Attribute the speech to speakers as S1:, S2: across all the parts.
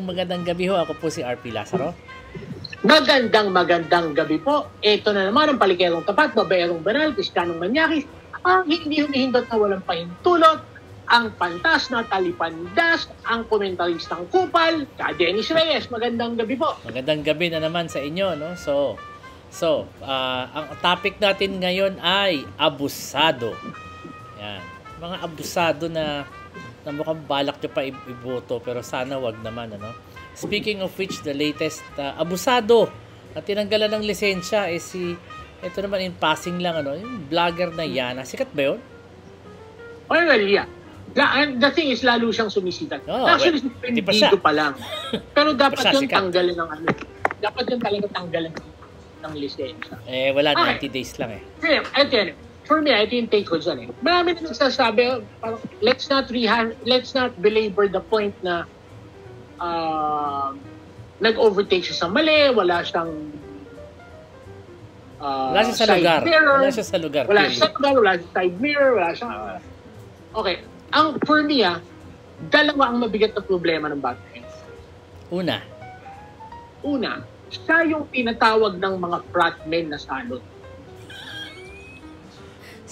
S1: magandang gabi ho. Ako po si RP Lazaro.
S2: Magandang gabi po. Ito na naman ang palikerong tapat, babaerong banal, Kristiyanong manyakis, ang hindi humihindot na walang pahintulot, ang pantas na talipandas, ang komentaristang kupal, ka Dennis Reyes. Magandang gabi po.
S1: Magandang gabi na naman sa inyo, no? So, ang topic natin ngayon ay abusado. Yan. Mga abusado na mukhang balak nyo pa iboto, pero sana wag naman, ano? Speaking of which, the latest abusado na tinanggalan ng lisensya ito naman in passing lang, ano, yung vlogger na Yana. Sikat ba yun?
S2: Well, yeah. The thing is, lalo siyang sumisikat. Actually, hindi pa lang. Pero dapat yung tanggalan ng ano. Dapat yung talaga tanggalan ng lisensya.
S1: Wala, 90 days lang eh.
S2: For me, ito yung take ko dyan eh. Marami na nagsasabi, let's not belabor the point na nag-overtake siya sa mali, wala siyang
S1: wala siya sa lugar. Wala siya sa lugar.
S2: Wala siya side mirror, wala siya. Okay. For me, dalawa ang mabigat na problema ng Batman.
S1: Una,
S2: siya yung tinatawag ng mga fratmen na salot.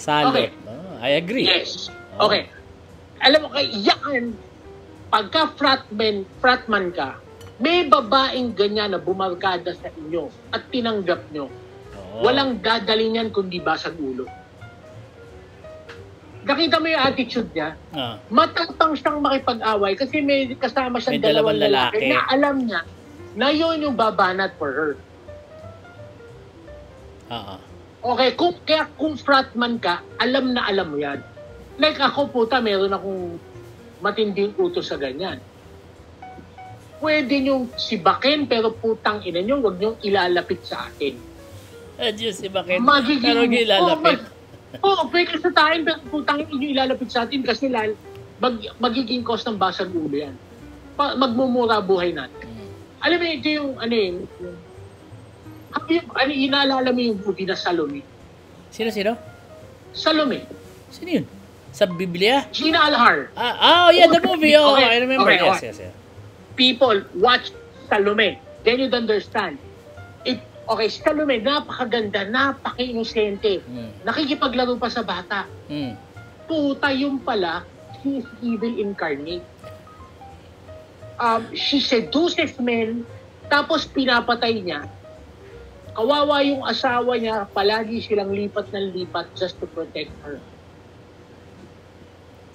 S1: Okay. I agree.
S2: Yes. Okay. Alam mo, yan, pagka fratman ka, may babaeng ganyan na bumarkada sa inyo at tinanggap nyo. Walang dadalhin yan kundi basag ulo. Nakita mo yung attitude niya, matapang siyang makipag-away kasi may kasama siyang dalawang lalaki na alam niya na yun yung babanat for her. Okay, kung fratman ka, alam na alam mo yan. Like ako puta, meron akong matinding utos sa ganyan. Pwede niyong sibakin pero putang ina niyo, wag niyong ilalapit sa akin.
S1: Diyos, sibakin pero ilalapit.
S2: Pwede sa tayo pero putang ina niyo ilalapit sa atin kasi magiging cause ng basag ulo yan. Magmumura buhay natin. Alam mo, ito yung inaalala mo yung movie na Salome?
S1: Sino?
S2: Salome.
S1: Sino yun? Sa Biblia?
S2: Gina Alhar.
S1: Yeah, the movie. I remember.
S2: Okay.
S1: Yes.
S2: People, watch Salome. Then you'd understand. Salome, napakaganda, napaka-inosente. Nakikipaglaro pa sa bata. Puta, yung pala, she's evil incarnate. She seduces men, tapos pinapatay niya. Kawawa yung asawa niya, palagi silang lipat ng lipat just to protect her.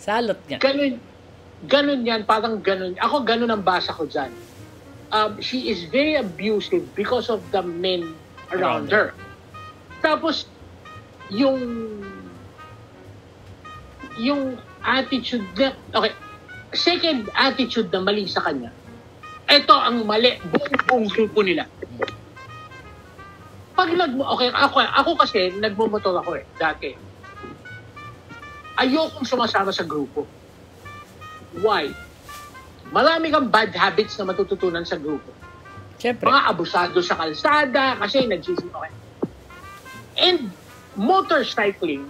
S1: Salot niya.
S2: Ganun yan, parang ganun. Ako ganun ang basa ko dyan. She is very abusive because of the men around her. Tapos, yung attitude niya, okay, second attitude na mali sa kanya, ito ang mali, buong grupo nila. Pag ako kasi, nagmumotor ako dati. Ayokong sumasama sa grupo. Why? Marami kang bad habits na matututunan sa grupo.
S1: Siyempre.
S2: Mga abusado sa kalsada, kasi nagsising okay. And motorcycling,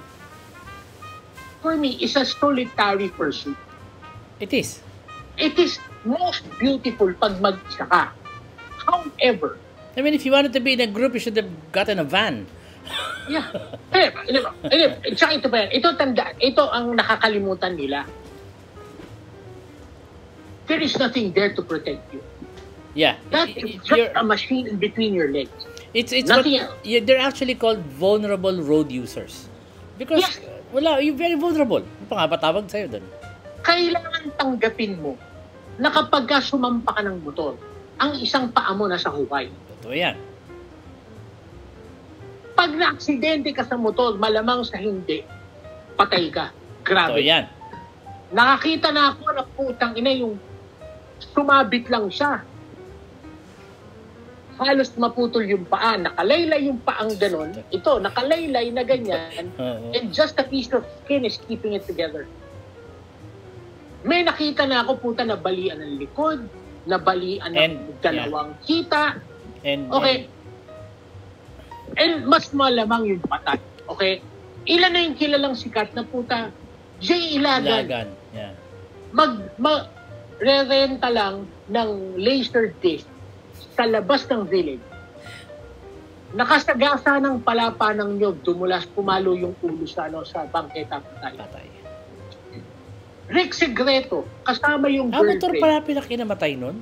S2: for me, is a solitary pursuit.
S1: It is.
S2: It is most beautiful pag mag-isa ka. However,
S1: I mean, if you wanted to be in a group, you should have gotten a van.
S2: Yeah. Tsaka ito pa yan. Ito ang nakakalimutan nila. There is nothing there to protect you.
S1: Yeah.
S2: That is just a machine in between your legs.
S1: It's they're actually called vulnerable road users. Because, you're very vulnerable. Ano pa nga ba tawag sa'yo doon?
S2: Kailangan tanggapin mo na kapag sumampa ka ng motor, ang isang paa mo nasa hukay.
S1: Totoo yan.
S2: Pag na-aksidente ka sa motor, malamang sa hindi, patay ka. Grabe.
S1: Totoo yan.
S2: Nakakita na ako na putang ina yung sumabit lang siya. Halos maputol yung paa. Nakalaylay yung paang ganon. Ito, nakalaylay na ganyan. And just a piece of skin is keeping it together. May nakita na ako puta na balian ng likod, na balian ng dalawang kita. And mas malamang yung patay. Okay? Ilan na yung kilalang sikat na puta? Jay Ilagan.
S1: Yeah.
S2: Re-renta lang ng laser disc sa labas ng village. Nakasagasa ng palapa ng nyog, dumulas, pumalo yung ulo sa bangketa patay. Rick Segreto, kasama yung
S1: motor
S2: girlfriend.
S1: pala pinakinamatay nun?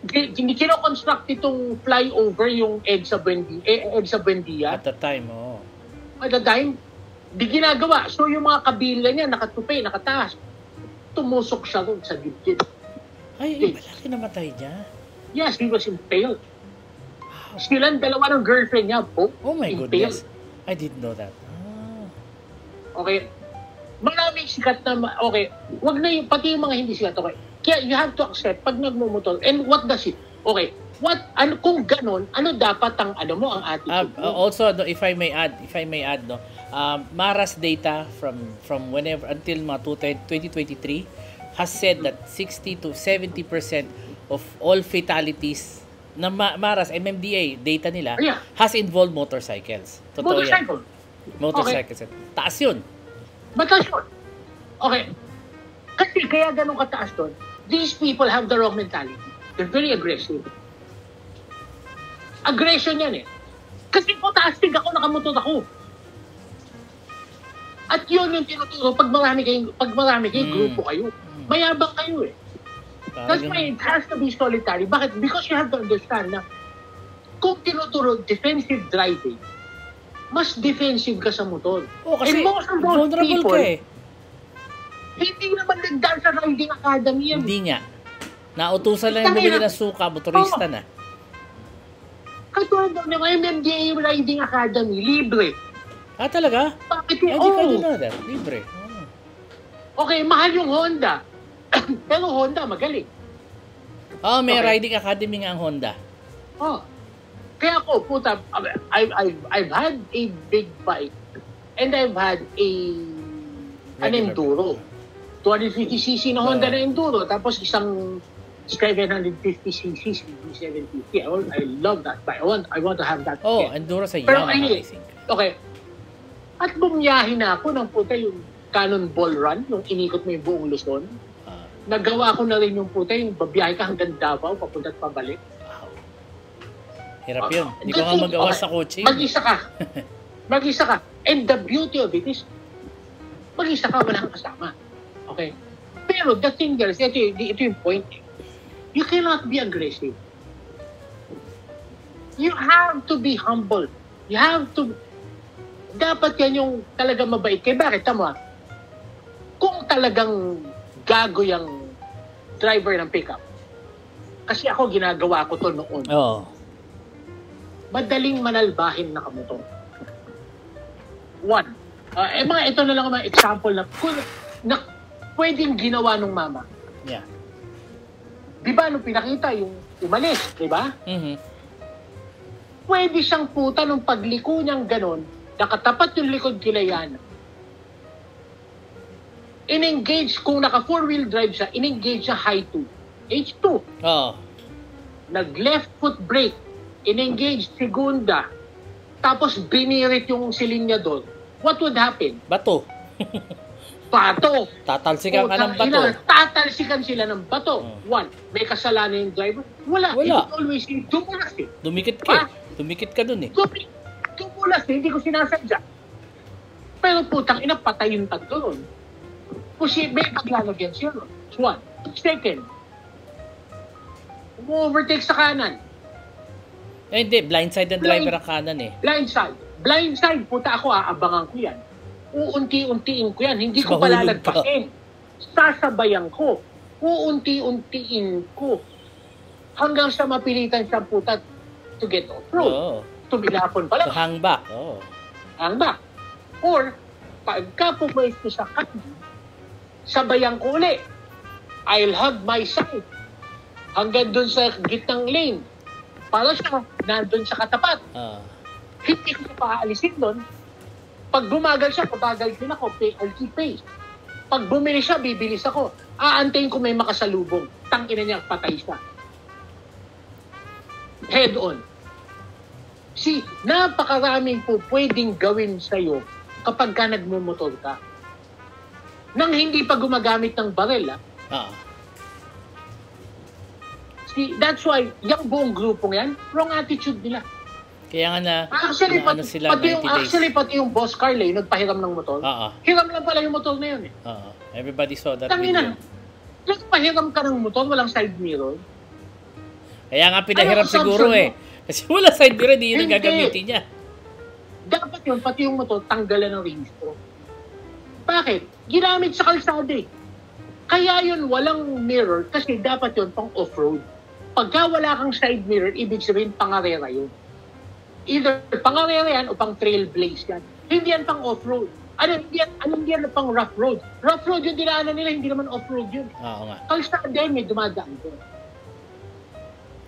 S2: Kino-construct itong flyover yung EDSA Buendia.
S1: At the time, oo.
S2: At the time, di ginagawa. So yung mga kabila niya, nakatupi, nakataas. Tumusok siya doon sa dibdib.
S1: Ay, malaki namatay niya.
S2: Yes, he was impaled. Silang dalawa ng girlfriend niya,
S1: oh my
S2: impaled.
S1: goodness. I didn't know that.
S2: Okay. Maraming sikat na, okay. Wag na yung, pati yung mga hindi sikat, okay. Kaya you have to accept pag nagmumotor. And what does it? Okay. Kung ganon, ano dapat ang attitude mo?
S1: Also, if I may add, no, Mara's data from whenever until 2023 has said that 60 to 70% of all fatalities na Mara's MMDA data nila has involved motorcycles. Totoo
S2: Motorcycle.
S1: yan. Motorcycles. Okay. Taas yun.
S2: Mataas yun. Okay. Kasi kaya ganun kataas doon, these people have the wrong mentality. They're very aggressive. Aggression yan eh. Kasi po taas tig ako, nakamotor ako. At yun yung tinuturo pag marami kayong grupo kayo. Mayabang kayo eh. That's why it has to be solitary. Bakit? Because you have to understand na kung tinuturo defensive driving, mas defensive ka sa motor.
S1: Kasi
S2: and most of those
S1: vulnerable
S2: people,
S1: ka eh.
S2: Hindi naman nagdaan sa riding academy yan.
S1: Hindi nga. Nautusan lang yung bumili ng suka, motorista na.
S2: Katulad ng MMDA Riding Academy, libre.
S1: Talaga?
S2: Bakit
S1: I didn't know that. Libre.
S2: Okay, mahal yung Honda. Pero Honda, magaling.
S1: May riding academy nga ang Honda.
S2: Kaya ako, puta, I've had a big bike and I've had an enduro. 250cc na Honda na enduro, tapos isang 750cc, 750. I love that bike. I want to have that.
S1: Enduro sa
S2: Pero
S1: Yamaha, I think.
S2: Okay. At bumiyahin na ako ng puta yung Cannonball Run, yung inikot mo yung buong Luzon. Nagawa ko na rin yung puta, yung babiyahe ka hanggang Davao, papunta at pabalik.
S1: Wow. Hirap yun. Hindi ko nga magawa sa kotse.
S2: Mag-isa ka. Mag-isa ka. And the beauty of it is, mag-isa ka, walang kasama. Okay? Pero the thing is, ito yung point. You cannot be aggressive. You have to be humble. You have to... Dapat yan yung talaga mabait. Kaya bakit? Tama. Kung talagang gago yung driver ng pickup, kasi ako ginagawa ko to noon. Madaling manalbahin na kamotor. One. Ito na lang mga example na pwedeng ginawa ng mama.
S1: Yeah.
S2: Di ba, nung pinakita yung umalis, di ba?
S1: Mm-hmm.
S2: Pwede siyang puta nung pagliko niyang ganon, nakatapat yung likod kila Yana. In-engage, kung naka 4-wheel drive siya, in-engage siya high 2. H2. Nag-left foot brake, in-engage segunda, tapos binirit yung silinya doon. What would happen?
S1: Bato.
S2: Bato.
S1: Tatalsikan ka ng bato.
S2: Tatalsikan sila ng bato. One, may kasalanan yung driver? Wala. It always dumulas eh.
S1: Dumikit ka. Dumikit ka dun eh.
S2: Dumulas eh. Hindi ko sinasadya. Pero putang ina, patay yung tatlo nun. Posible maglalagyan siya nun. One. Second, overtake sa kanan.
S1: Hindi. Blindside ang driver ang kanan eh. Blindside. Puta ako, aabangan ko yan. Uunti-untiin ko yan. Hindi ko palalagpasin. Sasabayan ko. Uunti-untiin ko. Hanggang sa mapilitan siya puta to get off-road. Tumilapon pala. To hang back.
S2: Hang back. Or, pagka pumwesto sa kanan, sabayan ko uli. I'll hug my side. Hanggang dun sa gitnang lane. Para siya, nandun sa katapat. Hindi ko siya paalisin doon. Pag bumagal siya, pabagal din ako. I'll keep pace. Pag bumili siya, bibilis ako. Aantayin ko may makasalubong. Tangina niya, patay siya. Head on. See, napakaraming po pwedeng gawin sa'yo kapag ka nagmumotor ka. Nang hindi pa gumagamit ng barel, That's why, yung buong grupong yan, wrong attitude nila.
S1: Kaya nga na,
S2: Actually,
S1: na ano sila, 90 days.
S2: pati yung Boss Carl, nagpahiram ng motor. Hiram lang pala yung motor na yun eh.
S1: Everybody saw that
S2: Tangina,
S1: video.
S2: Nagpahiram ka ng motor, walang side mirror.
S1: Kaya nga pinahiram siguro eh. Kasi wala side mirror, hindi yun gagamitin niya.
S2: Dapat yun, pati yung motor, tanggalan ng registro. Bakit? Ginamit sa kalsada eh. Kaya yun, walang mirror kasi dapat yun pang off-road. Pagka wala kang side mirror, ibig sabihin pangarera yun. Either pangarera yan o pang trailblaze yan. Hindi yan pang off-road. Hindi yan pang rough road. Rough road yung dinaanan nila, hindi naman off-road yun.
S1: Oo nga.
S2: Kalsada din, may dumadaan doon.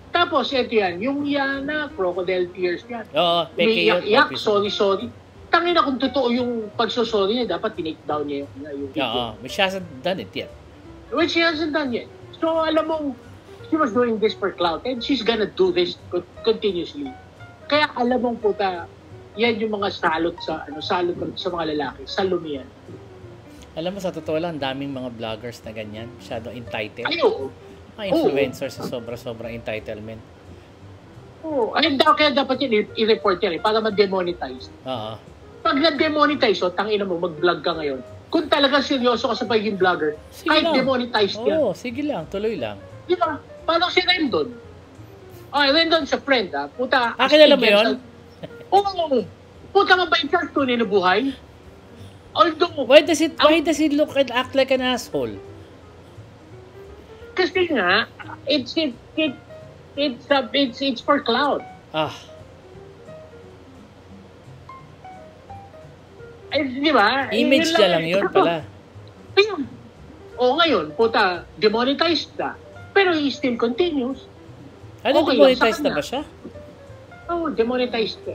S2: Tapos, ito yan, yung Yana, crocodile tears yan.
S1: Oo, peke yun.
S2: Iyak, sorry. Tangina kung totoo yung pagsosorry niya, dapat tinake down niya yung video.
S1: Oo, which hasn't done it yet.
S2: Which she hasn't done yet. So, alam mo, she was doing this for clout and she's gonna do this continuously. Kaya alam mo puta, yan yung mga salot sa mga lalaki. Salumi yan.
S1: Alam mo, sa totoo lang, daming mga vloggers na ganyan. Masyadong entitled.
S2: Ay, oo.
S1: Mga influencers sa sobra-sobrang entitlement.
S2: Oo. Kaya dapat yun, i-report yan para ma-demonetize.
S1: Oo.
S2: Pag na-demonetize, tangina mo, mag-vlog ka ngayon. Kung talagang seryoso ka sa pagiging vlogger, sige kahit lang. Demonetized yan.
S1: Oo, sige lang, tuloy lang.
S2: Di ba? Parang si Rendon. Rendon sa friend, ha? Puta.
S1: Kilala mo yun?
S2: Oo. Puta, mabait siya, tunay na buhay. Although,
S1: why does it look and act like an asshole?
S2: Kasi nga, it's for cloud. Di ba?
S1: Image niya lang yun pala.
S2: Ngayon, puta, demonetized ka. Pero he still continues.
S1: Demonetized na ba siya?
S2: Demonetized ka.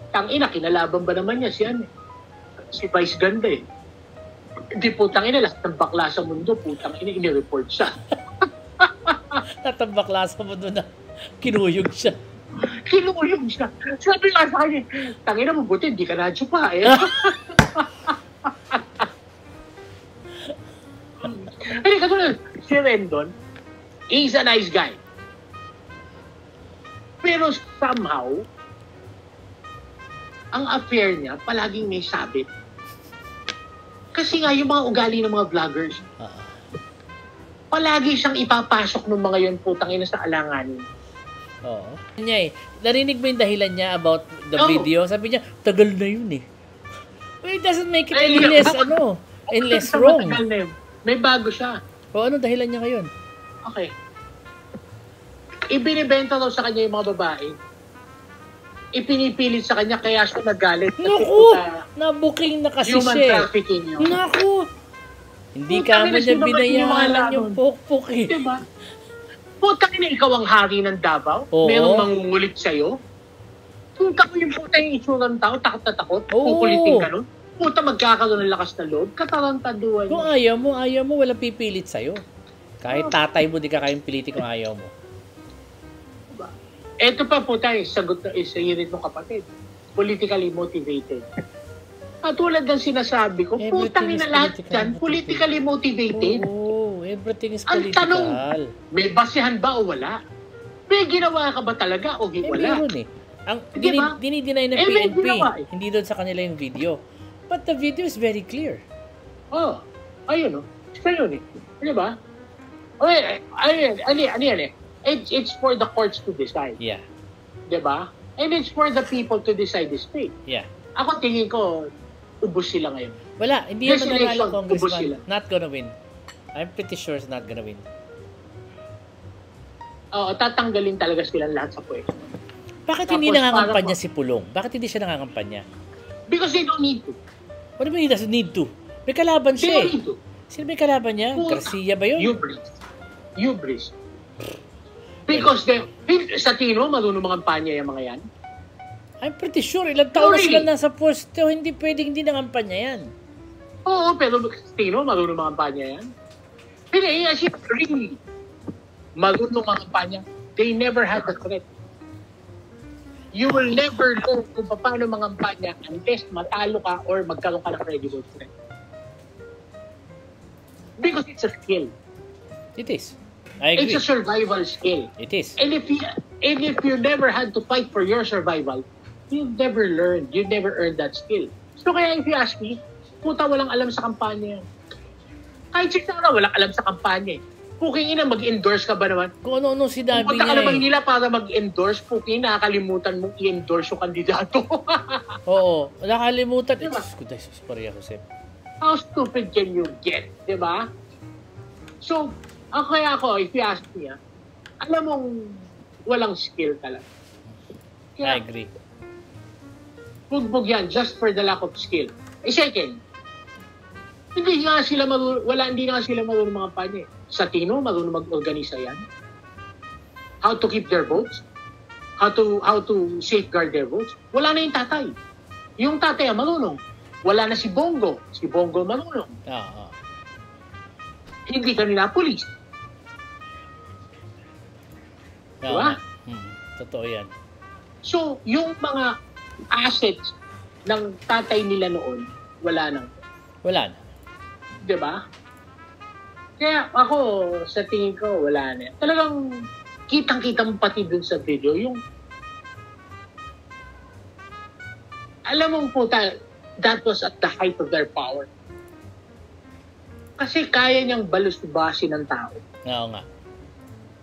S2: Tangina, kinalaban ba naman niya si Vice Ganda eh. Di putang ina, lahat ng bakla sa mundo, putang ina, ini-report siya.
S1: Lahat ng bakla sa mundo na kinuyog siya.
S2: Sabi nga sa kanya, tangina mo, buti, hindi ka radyo pa eh. Katulad, si Rendon, he's a nice guy. Pero somehow, ang affair niya, palaging may sabit. Kasi nga, yung mga ugali ng mga vloggers, palagi siyang ipapasok ng mga yun, putang ina sa alanganin.
S1: Oo. Niya narinig mo yung dahilan niya about the video? Sabi niya, tagal na yun eh. Well, it doesn't make it any less wrong.
S2: May bago siya.
S1: Ano dahilan niya ngayon?
S2: Okay. Ibinibenta daw sa kanya yung mga babae. Ipinipilit sa kanya kaya siya nagalit.
S1: Naku! Nabuking na kasi
S2: human
S1: siya.
S2: Human trafficking yun.
S1: Naku! Hindi ka mo niya binayaran yung pokpok eh.
S2: Diba? Putang ina, ikaw ang hari ng Davao?
S1: Oo.
S2: Merong mangungulit sa'yo? Punta ko yung puta yung itsura ng tao, takot na takot, kukulitin ka nun. Puta, magkakaroon ng lakas na loob, katarantaduan.
S1: Kung ayaw mo, wala pipilit sa'yo. Kahit tatay mo, di ka kayong pilitin kung ayaw mo.
S2: Diba? Ito pa puta, sagot na sa unit ng kapatid. Politically motivated. At tulad ng sinasabi ko, putang ina lahat dyan, politically motivated.
S1: Everything is
S2: political. Ang tanong, may basihan ba o wala? May ginawa ka ba talaga o wala?
S1: Meron eh. Ang dinideny ng PNP, hindi doon sa kanila yung video. But the video is very clear.
S2: Ayun o. Isa yun eh. Di ba? Ano eh. It's for the courts to decide.
S1: Yeah.
S2: Di ba? And it's for the people to decide this thing.
S1: Yeah.
S2: Ako tingin ko, ubos sila ngayon.
S1: Wala, hindi yung mananalo congressman. Not gonna win. I'm pretty sure it's not gonna win.
S2: Tatanggalin talaga silang lahat sa pwesto.
S1: Bakit hindi nangangampanya si Pulong? Bakit hindi siya nangangampanya?
S2: Because they don't need to.
S1: What do you mean he doesn't need to? May kalaban siya eh.
S2: Need to.
S1: Sino may kalaban niya? Garcia ba yun?
S2: Hubris. Because sa Tino, marunong mga kampanya yung mga yan.
S1: I'm pretty sure, ilang taon na sila nasa pwesto, hindi pwedeng hindi nangampanya yan.
S2: Oo, pero sa Tino, marunong mga kampanya yan. Hindi, really, marunong mga kampanya. They never had the threat. You will never know kung paano mga kampanya unless matalo ka or magkaroon ka ng credible threat. Because it's a skill.
S1: It is. I agree.
S2: It's a survival skill.
S1: It is.
S2: And if you never had to fight for your survival, you've never learned. You've never earned that skill. So kaya if you ask me, puta, walang alam sa kampanya. Kahit si Sara, walang alam sa kampanya. Puking ina, mag-endorse ka ba naman?
S1: Kung ano-ano sinabi
S2: Pupunta
S1: niya
S2: ka naman nila para mag-endorse, puking nakakalimutan mong i-endorse yung kandidato.
S1: Oo, nakalimutan.
S2: Diba?
S1: Jesus, Maria Jose.
S2: How stupid can you get? Diba? So, kaya ako, if you ask me, alam mong walang skill talaga.
S1: I agree.
S2: Bugbog yan just for the lack of skill. Second, hindi nga sila marunong mga kampanya. Sa Tino, marunong mag-organisa yan. How to keep their votes. How to safeguard their votes. Wala na yung tatay. Yung tatay marunong. Wala na si Bongo. Si Bongo marunong. Hindi kanila police. Diba?
S1: Totoo yan.
S2: So, yung mga assets ng tatay nila noon, wala na.
S1: Wala na.
S2: Diba? Kaya ako, sa tingin ko, wala na. Talagang kitang-kita mo pati dun sa video, yung alam mong puta, that was at the height of their power. Kasi kaya niyang balusbasin ng tao.
S1: Oo nga.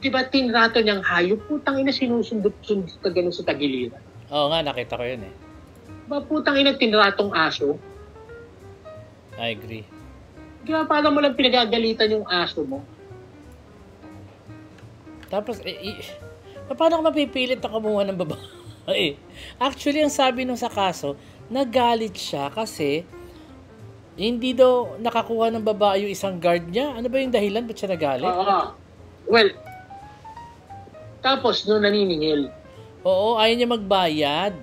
S2: Diba, tinrato niyang hayop, putang ina sinusundot-sundot ka ganun sa tagiliran.
S1: Oo nga, nakita ko yun eh.
S2: Diba, putang ina tinratong aso?
S1: I agree.
S2: Diba, paano mo lang pinagagalitan yung aso mo?
S1: Tapos, paano ka mapipilit na kumuha ng babae? Actually, ang sabi nung sa kaso, nagalit siya kasi hindi daw nakakuha ng babae yung isang guard niya. Ano ba yung dahilan? Ba't siya nagalit?
S2: Well, tapos nung naniningil.
S1: Oo, ayaw niya magbayad.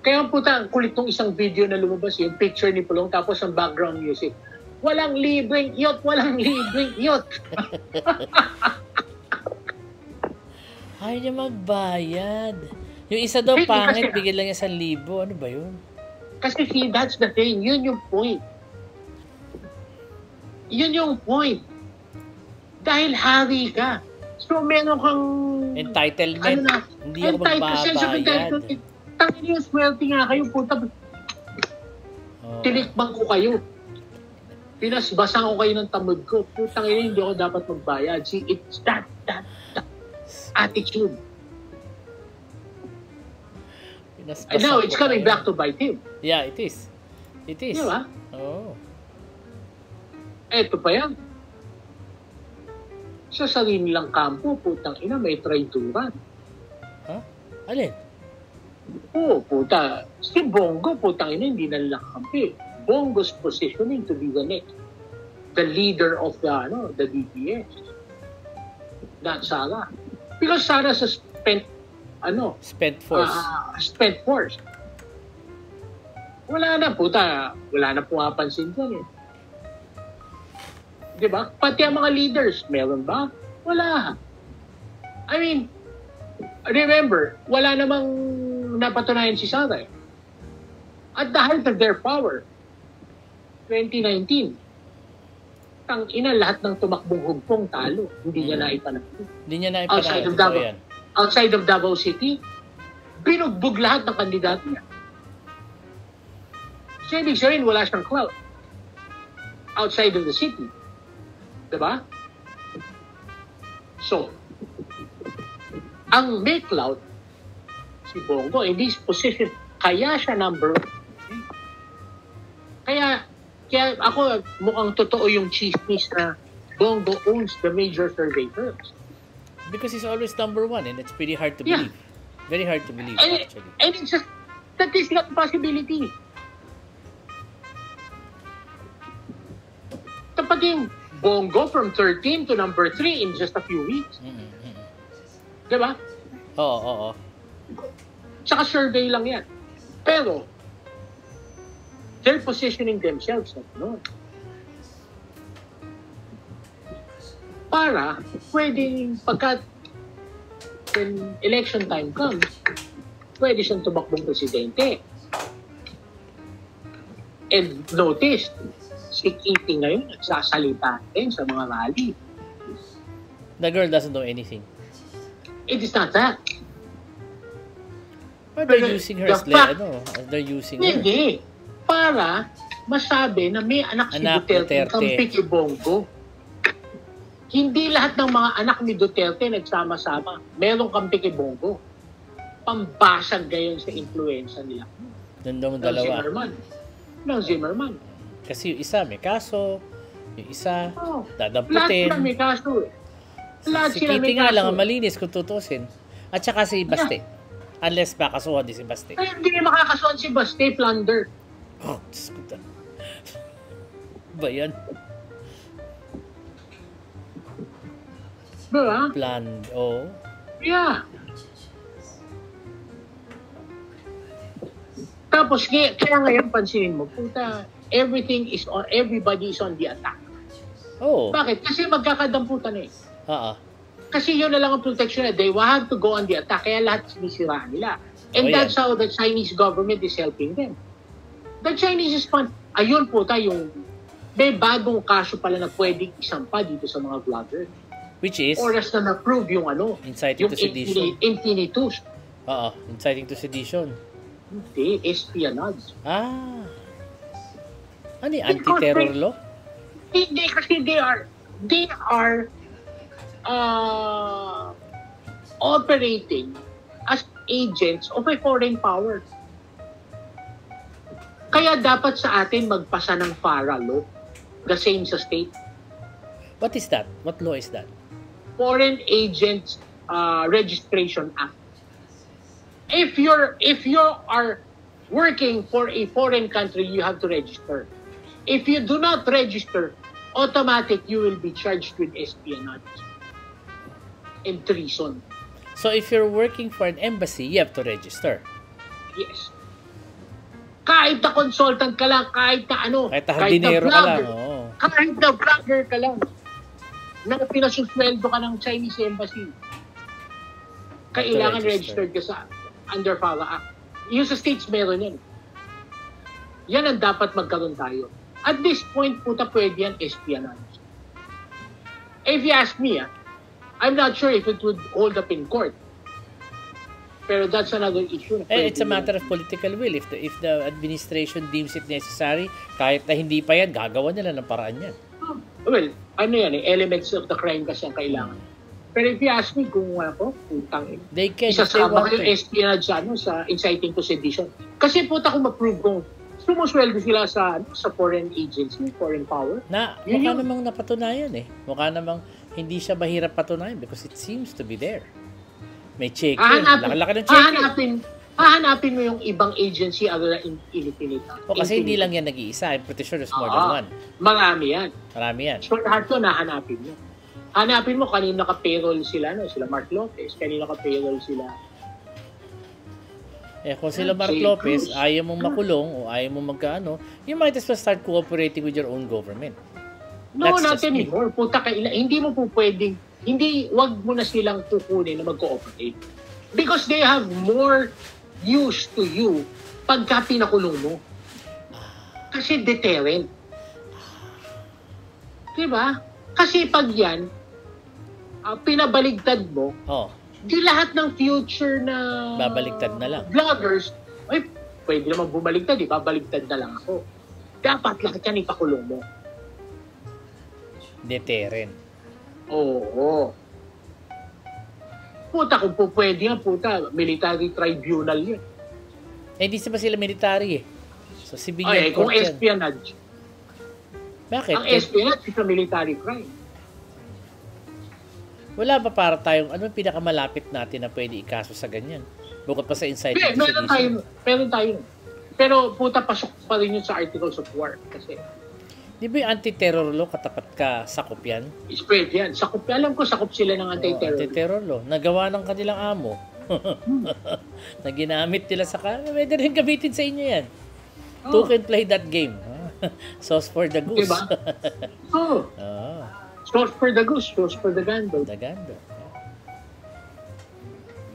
S2: Kaya puta, ang kulit nung isang video na lumabas, yung picture ni Pulong, tapos ang background music. Walang libreng yacht, walang libreng yacht.
S1: Ayaw niya magbayad. Yung isa daw pangit, bigyan lang niya 1,000. Ano ba yun?
S2: Kasi that's the thing. Yun yung point. Yun yung point. Dahil hari ka. So, meron kang
S1: entitlement. Hindi ako magbabayad.
S2: Tangin yung swerte nga kayo. Puta, tinikbang ko kayo. Pinasbasan ko kayo ng tamod ko. Putang ina, hindi ako dapat magbayad. See, it's that attitude. And now, it's coming back to bite him.
S1: Yeah, it is. It is.
S2: Diba?
S1: Oo.
S2: Eto pa yan. Sa sarili lang kampo, putang ina, may traiduran.
S1: Ha? Alin?
S2: Oo, puta. Si Bongo, putang ina, hindi nalakampi. Bongo's positioning to be the leader of the DPS. Not Sara. Because Sara's a spent
S1: force.
S2: Spent force. Wala na, puta. Wala na pumapansin dyan eh. Diba? Pati ang mga leaders, meron ba? Wala. I mean, remember, wala namang napatunayan si Sara eh. At the height of their power, 2019, tang ina lahat ng tumakbong hugpong talo. Hindi niya naipanalo.
S1: Hindi niya naipanalo.
S2: Outside of Davao City, binugbog lahat ng kandidato niya. So, ibig sabihin, wala siyang clout. Outside of the city. Diba? So, ang may clout, si Bongo, in this position, kaya siya number 1. Kaya ako, mukhang totoo yung chismis na Bongo owns the major survey firms.
S1: Because he's always number 1 and it's pretty hard to believe. Very hard to believe, actually.
S2: And it's a statistical possibility. Kapag yung Bongo from 13 to number 3 in just a few weeks. Diba?
S1: Oo.
S2: Tsaka survey lang yan. Pero, they're positioning themselves para pwedeng when election time comes, pwede siyang tumakbong presidente. And notice, si Kitty ngayon nagsasalita din sa mga rally.
S1: The girl doesn't know anything.
S2: It is not that.
S1: Or they're using her as they're using her.
S2: Hindi. Para masabi na may anak si Duterte ang pikibonggo. Hindi lahat ng mga anak ni Duterte nagsama-sama. Merong kampikibonggo. Pambasag gayon sa influensya nila.
S1: Nandong dalawa.
S2: Zimmerman.
S1: Kasi yung isa may kaso, yung isa
S2: Lahat
S1: dadamputin.
S2: sila may kaso eh.
S1: Si Kitty nga lang ang malinis kung tutusin. At saka si Baste. Unless makasuhan din si Baste.
S2: Ay, hindi makakasuhan si Baste, plunder.
S1: Oh, Diyos ko. Ba yan?
S2: Diba?
S1: Planned, oh.
S2: Yeah. Tapos, kaya ngayon pansinin mo, puta, everybody is on the attack.
S1: Oh.
S2: Bakit? Kasi magkakadamputan eh.
S1: Kasi
S2: yun na lang ang protection na they have to go on the attack, kaya lahat sinisiraan nila. And that's how the Chinese government is helping them. The Chinese is fun. Ayun puta, yung may bagong kaso pala na pwedeng isampa dito sa mga vlogger.
S1: Which is?
S2: Oras na na-prove yung
S1: inciting to sedition.
S2: Infinitus.
S1: Inciting to sedition.
S2: Hindi, espionage.
S1: Ano yung anti-terror law?
S2: Hindi, kasi they are operating as agents of a foreign power. Kaya dapat sa atin magpasa ng FARA law, the same sa state.
S1: What is that? What law is that?
S2: Foreign Agents Registration Act. If you are working for a foreign country, you have to register. If you do not register, automatic you will be charged with espionage and treason.
S1: So if you're working for an embassy, you have to register.
S2: Yes. Kahit na consultant ka lang, kahit na
S1: hardinero ka lang.
S2: Kahit na vlogger ka lang, na pinasusweldo ka ng Chinese embassy, kailangan registered ka sa under FARA Act. Yung sa states meron yan. Yan ang dapat magkaroon tayo. At this point, puta, pwede yan espionage. If you ask me, I'm not sure if it would hold up in court. Pero that's another issue.
S1: It's a matter of political will. If the administration deems it necessary, kahit na hindi pa yan, gagawa nila ng paraan yan.
S2: Well, elements of the crime kasi ang kailangan. Pero if you ask me kung putang isasama ko yung espionage sa inciting to sedition. Kasi puta kung ma-prove kung sumusweldo sila sa foreign agency, foreign power.
S1: Mukha namang napatunayan eh. Mukha namang hindi siya mahirap patunayan because it seems to be there. May check-in. Laki-laki ng check-in.
S2: Hahanapin mo yung ibang agency other than Infinita.
S1: Kasi hindi lang yan nag-iisa. I'm pretty sure there's more than one.
S2: Marami yan.
S1: Marami yan.
S2: So lahat to nahanapin mo. Hanapin mo kanino naka-payroll sila, sila Mark Lopez, kanino naka-payroll sila.
S1: Kung sila Mark Lopez, ayaw mong makulong o ayaw mong magkaano, you might as well start cooperating with your own government.
S2: No, not anymore. Puta hindi mo po pwedeng, wag mo na silang kukunin na mag-cooperate. Because they have more use to you pagka pinakulong mo. Kasi deterrent. Diba? Kasi pag yan, pinabaligtad mo, di lahat ng future na
S1: babaligtad na lang.
S2: Vloggers, pwede naman bumaligtad, babaligtad na lang ako. Dapat lahat yan ipakulong mo.
S1: Deterrent.
S2: Oo. Puta, kung po pwede yan, military tribunal yun.
S1: Hindi ba sila military eh. So, civilian
S2: court kung espionage.
S1: Bakit?
S2: Ang espionage is a military crime.
S1: Wala ba para tayong, ano pinakamalapit natin na pwede ikaso sa ganyan? Bukod pa sa inciting to sedition.
S2: Meron tayo. Pero puta, pasok pa rin yun sa Articles of War. Kasi
S1: di ba yung anti-terror law katapat ka sakop yan?
S2: Spread yan. Sakop, alam ko sakop sila ng anti-terror.
S1: Anti-terror law. Nagawa ng kanilang amo. Na ginamit nila sa pwede rin gamitin sa inyo yan. Two can play that game. Sauce for the goose.
S2: Diba? Sauce for the goose, sauce for the gander.
S1: The gander.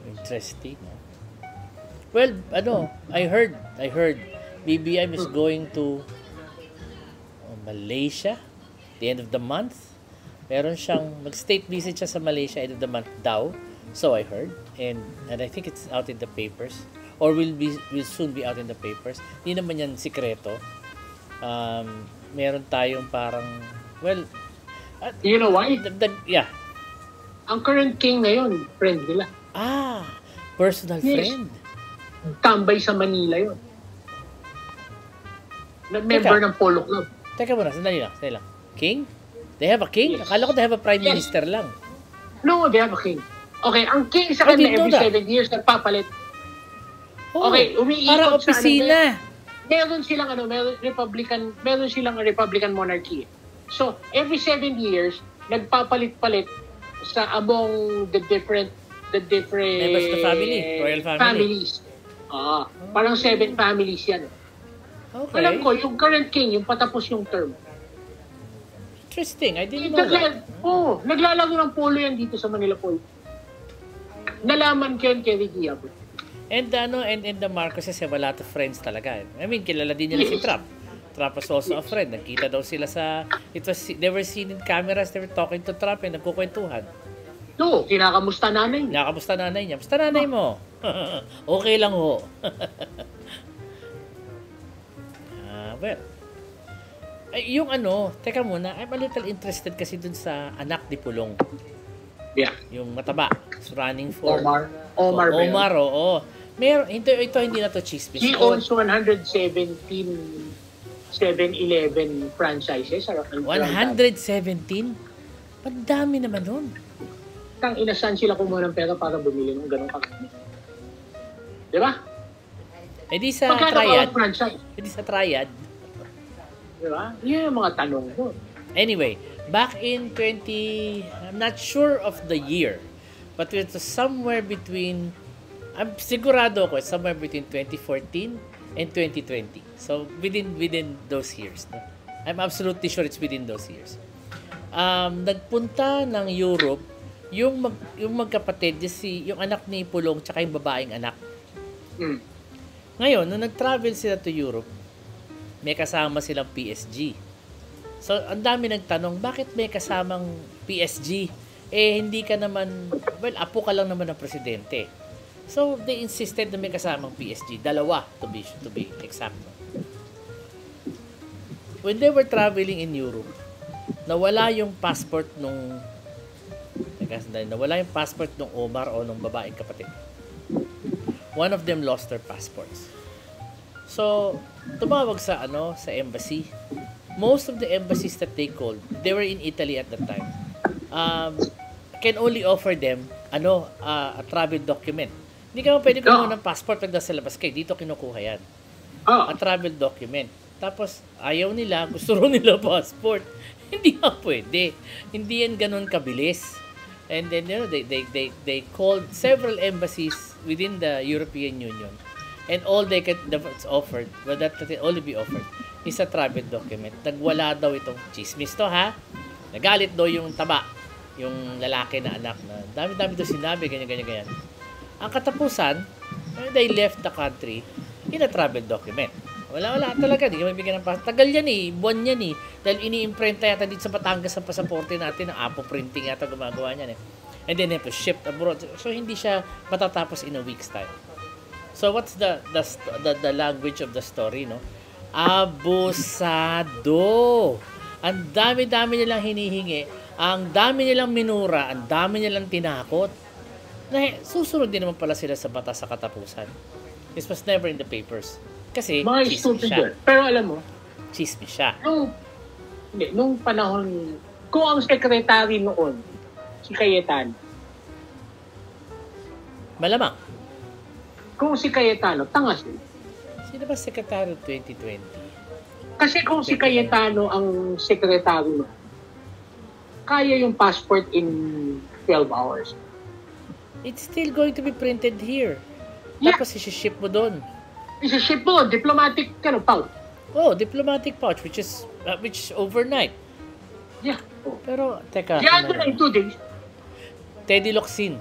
S1: Interesting. Well, I heard BBM is going to Malaysia the end of the month Meron siyang, mag-state visit siya sa Malaysia end of the month daw. So I heard. And I think it's out in the papers. Or will soon be out in the papers. Hindi naman yan sikreto. Meron tayong parang, well,
S2: you know why?
S1: Yeah.
S2: Ang current king ngayon, friend nila.
S1: Personal friend.
S2: Tambay sa Manila yun. Member ng Polo Club.
S1: Teka muna, sandali lang. King? They have a king? Yes. Akala ko they have a prime minister lang.
S2: No, they have a king. Okay, ang king sa kanila every 7 years nagpapalit. Okay, umiikot
S1: para opisina.
S2: Meron silang Republican monarchy. So, every 7 years nagpapalit-palit sa among the different
S1: members of the family, royal
S2: families. Parang 7 families yan.
S1: Okay.
S2: Alam ko, yung current king, yung patapos yung term.
S1: Interesting. I didn't know that.
S2: Naglalaro ng polo yan dito sa Manila Polo. Nalaman ko yun kay Ricky Abot.
S1: And the Marcoses have a lot of friends talaga. I mean, kilala din nila si Trump. Trump was also a friend. Nagkita daw sila they were seen in cameras, they were talking to Trump and nagkukwentuhan.
S2: No, kinakamusta nanay niya.
S1: Kinakamusta nanay niya. Musta nanay mo? Okay lang ho. Well, yung teka muna, I'm a little interested kasi dun sa anak ni Pulong.
S2: Yeah.
S1: Yung mataba, running for
S2: Omar,
S1: oo. Ito hindi na to chismis.
S2: He owns 117 7-Eleven franchises.
S1: 117? Pandami naman nun.
S2: Kang inasan sila kumuha ng pera para bumili ng ganong kakami. Di ba?
S1: Di sa Triad. Di sa Triad.
S2: Di ba? Yun yung mga tanong doon.
S1: Anyway, back in I'm not sure of the year, but it was somewhere between, I'm sigurado ako, somewhere between 2014 and 2020. So, within those years. No? I'm absolutely sure it's within those years. Nagpunta ng Europe, yung magkapatid, yung anak ni Pulong, tsaka yung babaeng anak. Ngayon, nung nag-travel sila to Europe, may kasama silang PSG. So, ang dami nagtanong, bakit may kasamang PSG? Hindi ka naman, apo ka lang naman ng presidente. So, they insisted na may kasamang PSG. Dalawa, to be exact. When they were traveling in Europe, nawala yung passport nung Omar o nung babaeng kapatid. One of them lost their passports. So, tumawag sa embassy. Most of the embassies that they called, they were in Italy at that time. Can only offer them a travel document. Hindi ka pwede kumuha ng passport pag nasa labas kayo. Dito kinukuha yan. A travel document. Tapos, ayaw nila, gusto rin nila passport. Hindi nga pwede. Hindi yan ganun kabilis. And then, they called several embassies within the European Union. And all that's offered, that only be offered, is a travel document. Nagwala daw itong chismis to, ha? Nagalit daw yung taba, yung lalaki na anak na dami-dami daw sinabi, ganyan. Ang katapusan, they left the country in a travel document. Wala talaga, hindi ka mabigyan ng passport. Tagal yan buwan yan Dahil ini-imprenta yata dito sa Batangas ang pasaporte natin, ang Apo printing yata gumagawa niyan And then have to ship abroad. So hindi siya matatapos in a week's time. So what's the language of the story, no? Abusado. Ang dami-dami nilang hinihingi, ang dami nilang minura, ang dami nilang tinakot. Susunod din naman pala sila sa batas sa katapusan. This was never in the papers. Kasi chismis siya.
S2: Pero alam mo,
S1: chismis siya.
S2: Nung panahon, kung ang sekretary noon, si Cayetano.
S1: Malamang.
S2: Kung si Cayetano, tanga siya.
S1: Sino ba sekretary 2020?
S2: Kasi kung si Cayetano ang sekretary noon, kaya yung passport in 12 hours.
S1: It's still going to be printed here. Tapos isi-ship mo doon.
S2: Isi-ship mo, diplomatic pouch.
S1: Diplomatic pouch, which is overnight.
S2: Yeah.
S1: Pero, teka.
S2: Yan na in 2 days.
S1: Teddy Locsin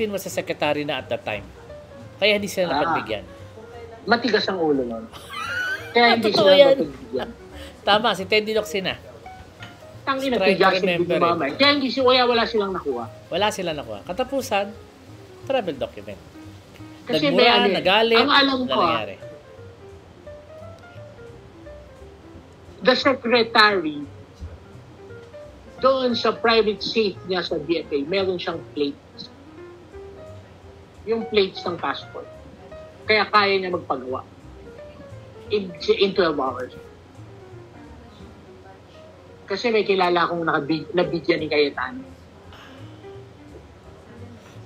S1: was a secretary na at that time. Kaya hindi sila napagbigyan.
S2: Matigas ang ulo nun. Kaya hindi
S1: Totoo
S2: sila
S1: yan.
S2: napagbigyan.
S1: Tama, si Teddy Locsin na.
S2: Tangina,
S1: Try to
S2: Justin
S1: remember it.
S2: Bieber. Kaya wala silang nakuha.
S1: Wala sila nakuha. Katapusan, travel document.
S2: Kasi
S1: Nagmura, nagalit,
S2: ang alam ko,
S1: nangyari.
S2: The secretary, doon sa private safe niya sa DFA, meron siyang plates. Yung plates ng passport. Kaya kaya niya magpagawa. In 12 hours. Kasi may kilala akong nabigyan ni Cayetano.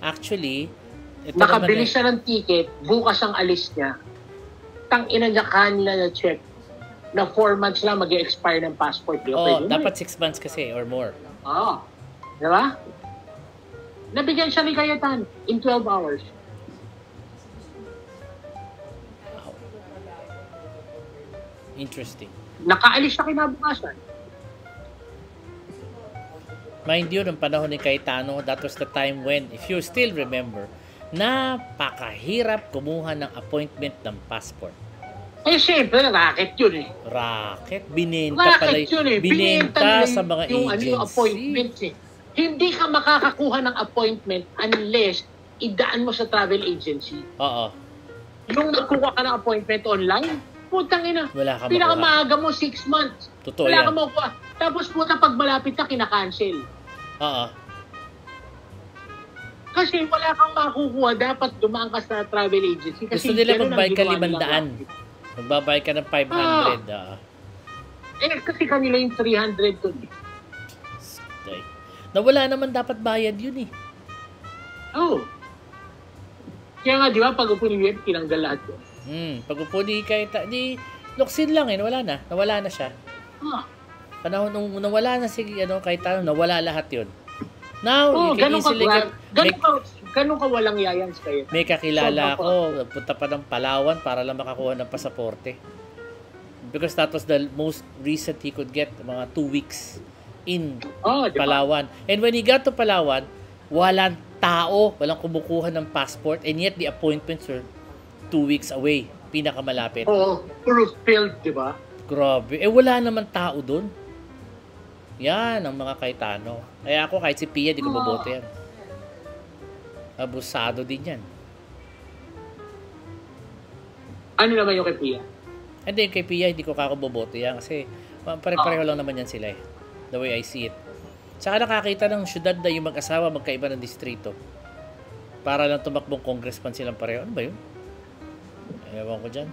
S1: Actually, ito
S2: nakabili
S1: naman
S2: siya ng ticket, bukas ang alis niya. Tang-ina niya kanila na check na 4 months lang mag-expire ng passport.
S1: Dapat 6 months kasi or more.
S2: Di ba? Nabigyan siya ni Cayetano in 12 hours.
S1: Wow. Interesting.
S2: Nakaalis siya kinabukasan.
S1: Mind you, ng panahon ni Cayetano, that was the time when, if you still remember, napakahirap kumuha ng appointment ng passport.
S2: Siyempre, racket yun
S1: Racket? Binenta pala
S2: yun
S1: Binenta sa mga
S2: agency. Yung appointments Hindi ka makakakuha ng appointment unless idaan mo sa travel agency.
S1: Oo.
S2: Yung nakuha ka ng appointment online, putang ina.
S1: Wala ka
S2: pinakamaaga mo 6 months.
S1: Totoo
S2: Wala
S1: yan.
S2: ka makuha. Tapos puta pag malapit na kinakancel.
S1: Oo.
S2: Kasi wala kang makukuha, dapat dumaan ka sa travel agency. Kasi
S1: gusto nila magbayad ka 500. Magbabayad ka ng 500.
S2: Kasi kanila yung 300 to.
S1: Nawala naman dapat bayad yun eh.
S2: Kaya nga, di ba, pag upo ni Web, tinanggal lahat yun.
S1: Pag upo ni Cayetano, luksin lang eh, nawala na siya. Panahon nung nawala na si Cayetano, nawala lahat yun. Now, you can easily get...
S2: Ganun ka walang yayans kayo.
S1: May kakilala ako, nagpunta pa ng Palawan para lang makakuha ng pasaporte. Because that was the most recent he could get, mga 2 weeks in Palawan. And when he got to Palawan, walang tao, walang kumukuha ng passport, and yet the appointments were 2 weeks away, pinakamalapit.
S2: Puro filled, di ba?
S1: Grabe. Wala naman tao doon. Yan ang mga Cayetano. Kaya ako, kahit si Pia, di ko boboto yan. Abusado din yan.
S2: Ano naman yung kay Pia?
S1: Hindi, yung kay Pia, hindi ko boboto yan. Kasi pare-pareho lang naman yan sila eh. The way I see it. Saka nakakita ng syudad na yung mag-asawa magkaiba ng distrito. Para lang tumakbong congressman silang pareho. Ano ba yun? Ewan ko dyan.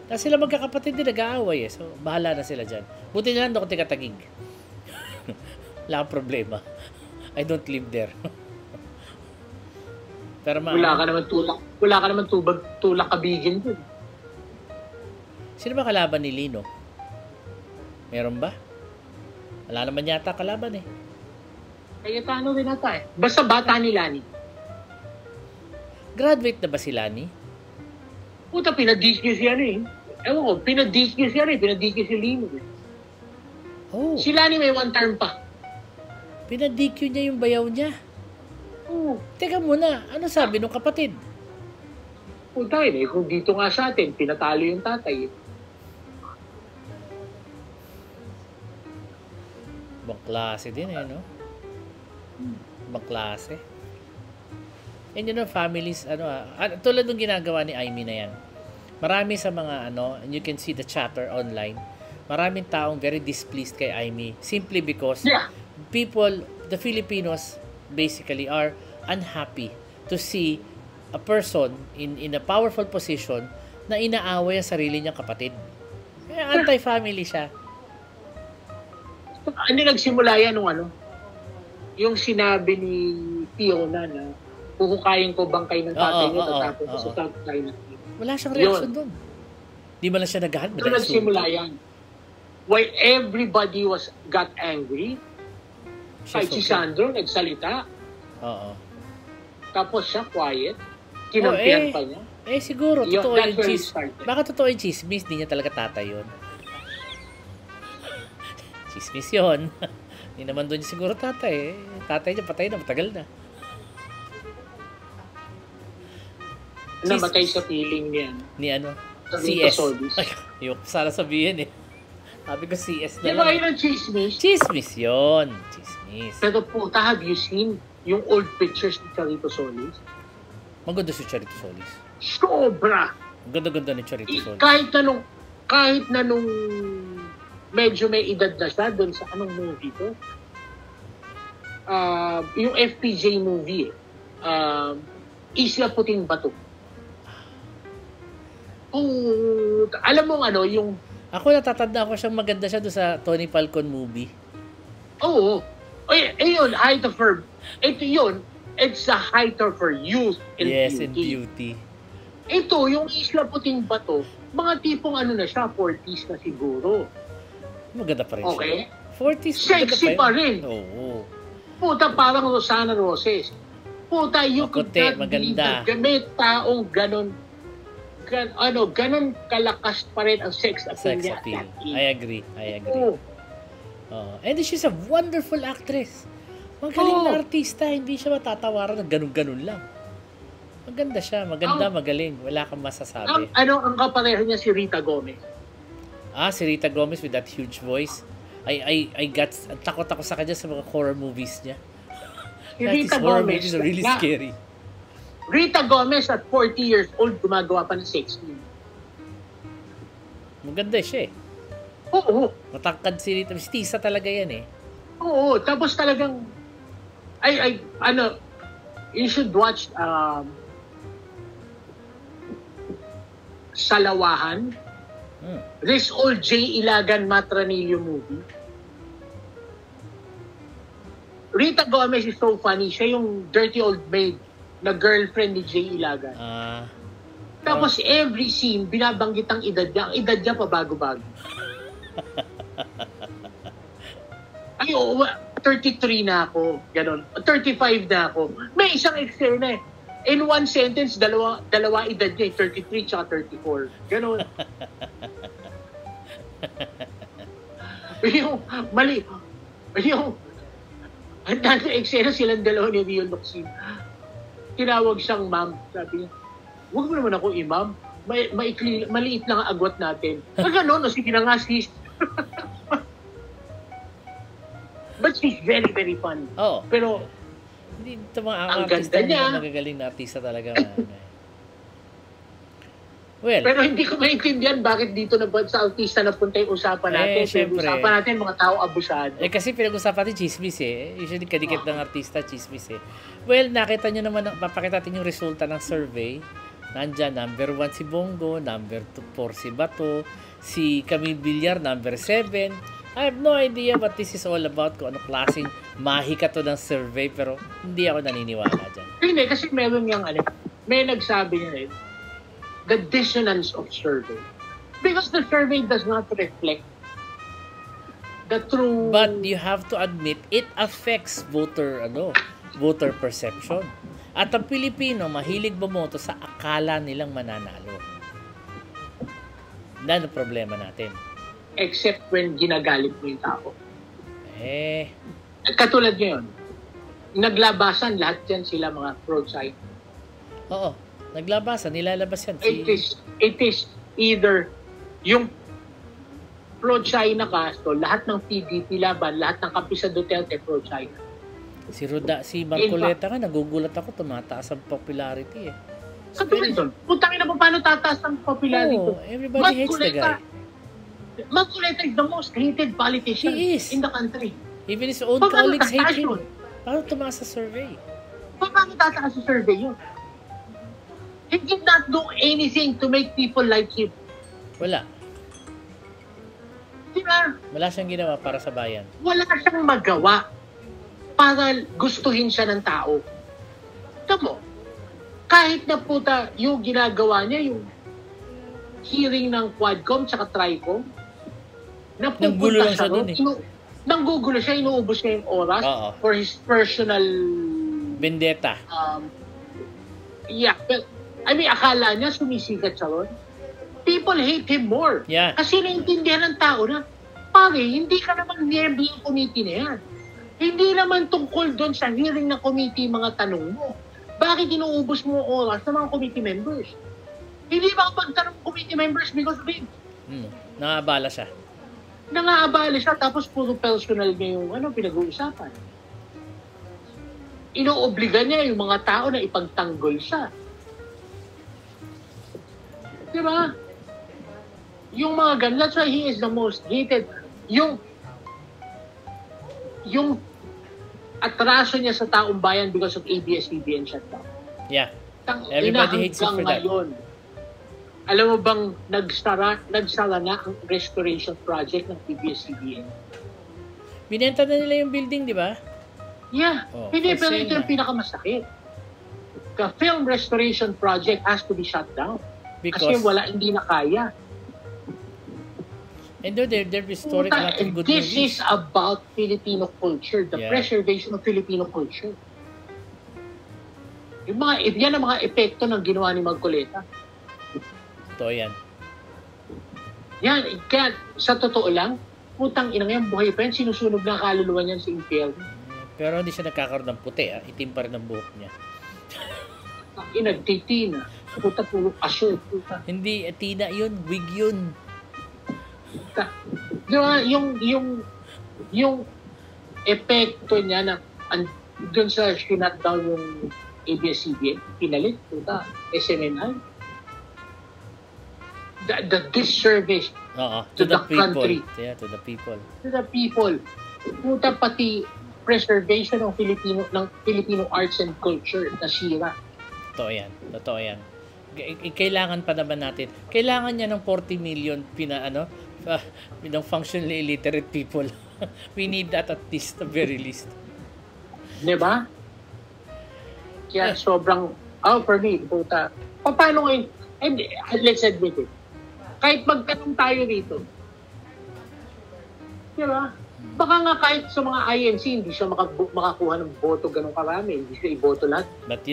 S1: Kasi sila magkakapatid din nag-aaway eh. So, bahala na sila dyan. Buti na lang doon ko tigatagig. Wala kang problema. I don't live there. Pero
S2: wala ka naman tulak kabigin dun.
S1: Sino ba kalaban ni Lino? Meron ba? Wala naman yata kalaban eh.
S2: Cayetano rin ata eh. Basta bata ni Lani.
S1: Graduate na ba si Lani?
S2: Puta, pinag-DQ siya eh. Ewan ko, pinag-DQ siya eh. Pinag-DQ si Lino eh. Si Lani may 1 term pa.
S1: Pinag-DQ niya yung bayaw niya. Teka muna, ano sabi nung kapatid?
S2: Puta eh, kung dito nga sa atin, pinatalo yung tatay eh.
S1: Ibang klase din eh, no? Ibang klase. And you know, families, tulad ng ginagawa ni Aimee na yan. Marami sa mga, and you can see the chatter online, maraming taong very displeased kay Aimee simply because people, the Filipinos, basically are unhappy to see a person in a powerful position na inaaway ang sarili niyang kapatid. Anti-family siya.
S2: Ano nagsimula yan nung yung sinabi ni Fiona na huhukayin ko bangkay ng tatay niya tapos sa tatay na.
S1: Wala siyang reaction doon. Di ba lang siya naghahan?
S2: Ano nagsimula yan? While everybody got angry, kahit si Sandro nagsalita. Tapos siya quiet. Kinampihan pa niya.
S1: Siguro, totoo yung chismis. Baka totoo yung chismis, di niya talaga tatay yun. Chismis yun. Hindi naman doon siguro tatay. Tatay niya patay na, matagal na.
S2: Namatay sa feeling niya.
S1: Ni CS. Ayok, sana sabihin eh. Sabi ko CS na
S2: Di ba
S1: lang.
S2: yun ang chismis?
S1: Chismis yun. Chismis.
S2: Pero puta, have you seen yung old pictures ni Charito Solis?
S1: Maganda si Charito Solis.
S2: Sobra!
S1: Ang ganda-ganda ni Charito Solis.
S2: Kahit na nung medyo may edad na siya doon sa anong movie to? Yung FPJ movie, Isla Puting Bato. Alam mo yung...
S1: Ako natatanda ko siyang maganda siya doon sa Tony Falcon movie.
S2: Oo. Ayun, height of her... Ito yun, it's a height of her youth and
S1: yes,
S2: beauty.
S1: and beauty.
S2: Ito, yung Isla Puting Bato, mga tipong na siya, 40s na siguro.
S1: Maganda pa rin
S2: Okay?
S1: siya. 40s.
S2: Sexy pa rin.
S1: Oo.
S2: Puta, parang Rosana Roses. Puta, you could
S1: Makote,
S2: not
S1: maganda.
S2: believe that may taong ganon kalakas pa rin ang sex appeal
S1: Sex
S2: niya.
S1: appeal. I agree.
S2: Oh.
S1: And she's a wonderful actress. Magaling na artista. Hindi siya matatawaran ng ganun-ganun lang. Maganda siya. Maganda, magaling. Wala kang masasabi.
S2: Ang kapareho niya si Rita Gomez.
S1: Si Rita Gomez with that huge voice. Takot ako sa kanya sa mga horror movies niya.
S2: Si Rita
S1: horror
S2: Gomez
S1: movies are really scary.
S2: Rita Gomez at 40 years old gumagawa pa ng sex scene.
S1: Maganda siya eh.
S2: Oo.
S1: Matangkad si Rita. Mistisa talaga yan eh.
S2: Oo. Tapos talagang you should watch Salawahan. This old J. Ilagan Matranillo movie. Rita Gomez is so funny. Siya yung dirty old maid na girlfriend ni J. Ilagan. Tapos every scene, binabanggit ang edad niya. Ang edad niya pa bago-bago. Ay, 33 na ako. Ganon. 35 na ako. May isang eksena eh. In one sentence, dalawa edad niya, 33 tsaka 34. Ganon. Yung mali. Ang dati eksena silang dalawa ni Rio Locsin. Tinawag siyang ma'am. Sabi niya, huwag mo naman ako imam. Maliit lang ang agwat natin. Ganon, sige na nga sis. But she's very, very fun.
S1: Oo.
S2: Pero,
S1: hindi ito mga
S2: ang
S1: artista
S2: ganda niya.
S1: Mga magagaling na artista talaga. Well,
S2: pero hindi ko maintindihan bakit dito na ba sa artista na punta yung usapan natin.
S1: Syempre.
S2: Usapan natin mga tao abusado.
S1: Kasi pinag-usapan natin chismis eh. Usually kadikit ng artista, chismis eh. Well, nakita nyo naman, papakita natin yung resulta ng survey. Nandyan, number 1 si Bongo, number 4 si Bato, si Camille Villar, number 7. I have no idea what this is all about, kung ano klaseng mahika to ng survey, pero hindi ako naniniwala dyan.
S2: Hindi, kasi meron yung may nagsabi niya rin, the dissonance of survey. Because the survey does not reflect the true...
S1: But you have to admit, it affects voter perception. At ang Pilipino, mahilig bumoto sa akala nilang mananalo. Yan ang problema natin.
S2: Except when ginagalit mo yung tao.
S1: At
S2: katulad ngayon, naglabasan lahat yan sila mga pro-China.
S1: Oo, naglabasan, nilalabas yan.
S2: It is either yung pro-China ka, so lahat ng PDP laban, lahat ng kampi sa Duterte pro-China.
S1: Si Marcoleta nga, nagugulat ako, tumataas ang popularity eh.
S2: Katulad doon, putangin na po paano tataas ang popularity.
S1: Everybody hates the guy.
S2: Marcoleta is the most hated politician in the country.
S1: Even his own colleagues hate him. Paano tumaas sa survey?
S2: Paano tataas sa survey yun? He did not do anything to make people like him.
S1: Wala.
S2: Diba?
S1: Wala siyang ginawa para sa bayan.
S2: Wala siyang magawa para gustuhin siya ng tao. Tamo, kahit na puta yung ginagawa niya, yung hearing ng Quadcom tsaka Tricom,
S1: nanggulo lang siya doon eh.
S2: Nanggugulo siya, inuubos niya yung oras for his personal
S1: vendetta.
S2: But I mean, akala niya sumisikat siya ron. People hate him more.
S1: Yeah.
S2: Kasi naintindihan ng tao na, pare, hindi ka naman miyembro yung committee na yan. Hindi naman tungkol doon sa hearing ng committee mga tanong mo. Bakit inuubos mo oras ng mga committee members? Hindi ba kapag tanong committee members because of him?
S1: Nakabala siya.
S2: Nangaabali siya, tapos puro personal niya yung pinag-uusapan. Inoobliga niya yung mga tao na ipagtanggol siya. Di ba? Yung mga ganun, that's why he is the most hated. Yung atraso niya sa taong bayan because of ABS-CBN shutdown.
S1: Yeah. Everybody hates it for that.
S2: Ngayon, alam mo bang nagsara na ang restoration project ng ABS-CBN?
S1: Binenta na nila yung building, di ba?
S2: Yeah. Hindi, pero ito yung pinakamasakit. The film restoration project has to be shut down. Kasi hindi na kaya.
S1: And they're restoring a lot of good movies.
S2: This is about Filipino culture, the preservation of Filipino culture. Yan ang mga epekto ng ginawa ni Magcoleta.
S1: Totoo yan.
S2: Yan, kaya sa totoo lang, putang inang yan, buhay pa yan, sinusunog na kaluluwa niyan sa impyerno.
S1: Pero hindi siya nagkakaroon ng puti, itim pa rin ang buhok niya.
S2: Nagtitina. Puta, puro aso.
S1: Hindi, tina yun, wig yun.
S2: Di ba, yung epekto niya na doon sa shut down yung ABS-CBN, pinalit, puta, SMNI. The disservice
S1: to the
S2: country.
S1: Yeah, to the people.
S2: To the people. Puta, pati preservation ng Filipino arts and culture na sira.
S1: Totoo yan. Kailangan pa naman natin. Kailangan niya ng 40 million ng functionally illiterate people. We need that at least, the very least.
S2: Diba? Kaya sobrang, for me, puta, paano ngayon, and let's admit it, kahit magtanong tayo dito, diba? Baka nga kahit sa mga INC, hindi siya makakuha ng boto ganun karami, hindi siya iboto lahat.
S1: But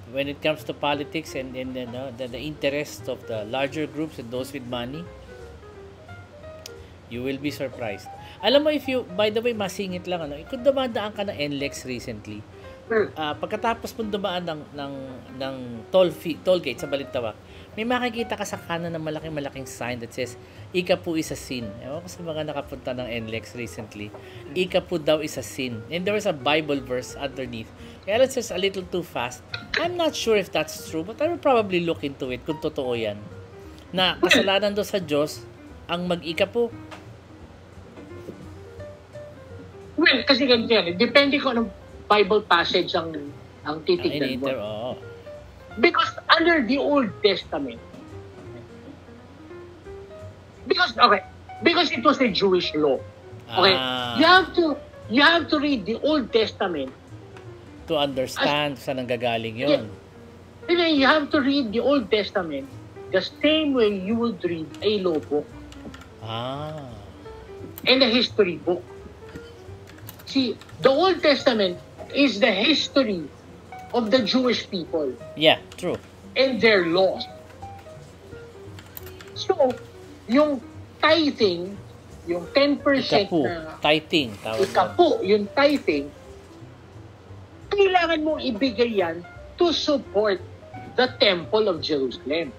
S1: when it comes to politics and the interest of the larger groups and those with money, you will be surprised. Alam mo, by the way, masingit lang, kung dumadaan ka ng NLEX recently, pagkatapos mong dumaan ng toll gate sa Balintawak, may makikita ka sa kanan ng malaking sign that says, Ika po is a sin. Ewan ko sa mga nakapunta ng NLEX recently, Ika po daw is a sin. And there is a Bible verse underneath. Kaya it's just a little too fast. I'm not sure if that's true, but I will probably look into it kung totoo yan. Na kasalanan doon sa Diyos ang mag-ika po.
S2: Well, kasi ganito yan. Depende kung anong Bible passage ang titignan mo. Because under the Old Testament, because it was a Jewish law. Okay, you have to read the Old Testament
S1: to understand saan nanggagaling yun.
S2: Yeah. You have to read the Old Testament the same way you would read a law book. And a history book. See, the Old Testament is the history of the Jewish people.
S1: Yeah, true.
S2: And their laws. So, yung tithing, yung 10% na
S1: tithing,
S2: yung tithing, kailangan mong ibigay yan to support the Temple of Jerusalem.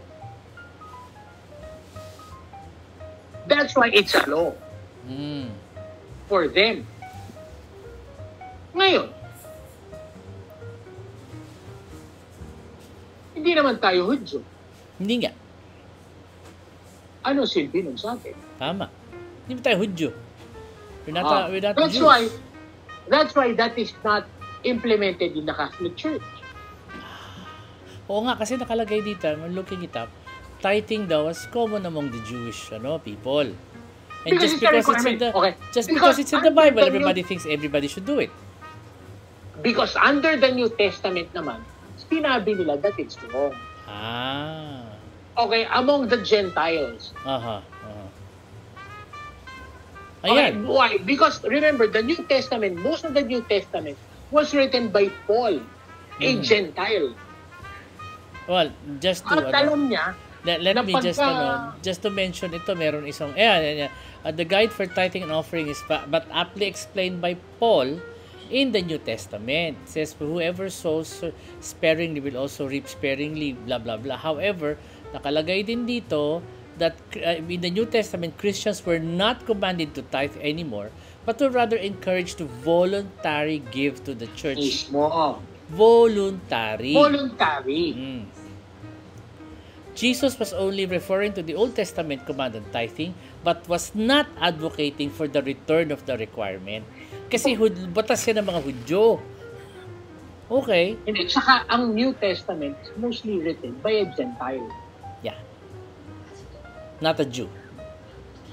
S2: That's why it's a law for them. Ngayon, hindi naman tayo Hudyo.
S1: Hindi nga.
S2: Ano silbi nun sa atin?
S1: Tama. Hindi tayo Hudyo. We're not
S2: Jews. That's why that is not implemented in the Catholic Church.
S1: Oo nga, kasi nakalagay dito, I'm looking it up, tithing daw was common among the Jewish people. And just because it's in the Bible, everybody thinks everybody should do it.
S2: Because under the New Testament naman, sinabi nila that it's wrong. Okay, among the Gentiles. Okay, why? Because remember, the New Testament, most of the New Testament was written by Paul, a Gentile.
S1: Well, just to
S2: alam niya,
S1: let me just to mention ito, meron isang the guide for tithing and offering is but aptly explained by Paul in the New Testament. It says, whoever sows sparingly will also reap sparingly, blah blah blah. However, nakalagay din dito that in the New Testament, Christians were not commanded to tithe anymore, but were rather encouraged to voluntarily give to the church.
S2: Mismo.
S1: Voluntary.
S2: Voluntary.
S1: Jesus was only referring to the Old Testament command on tithing, but was not advocating for the return of the requirement. Kasi batas yan ng mga Hudyo. Okay.
S2: Hindi. Saka ang New Testament is mostly written by a Gentile.
S1: Yeah. Not a Jew.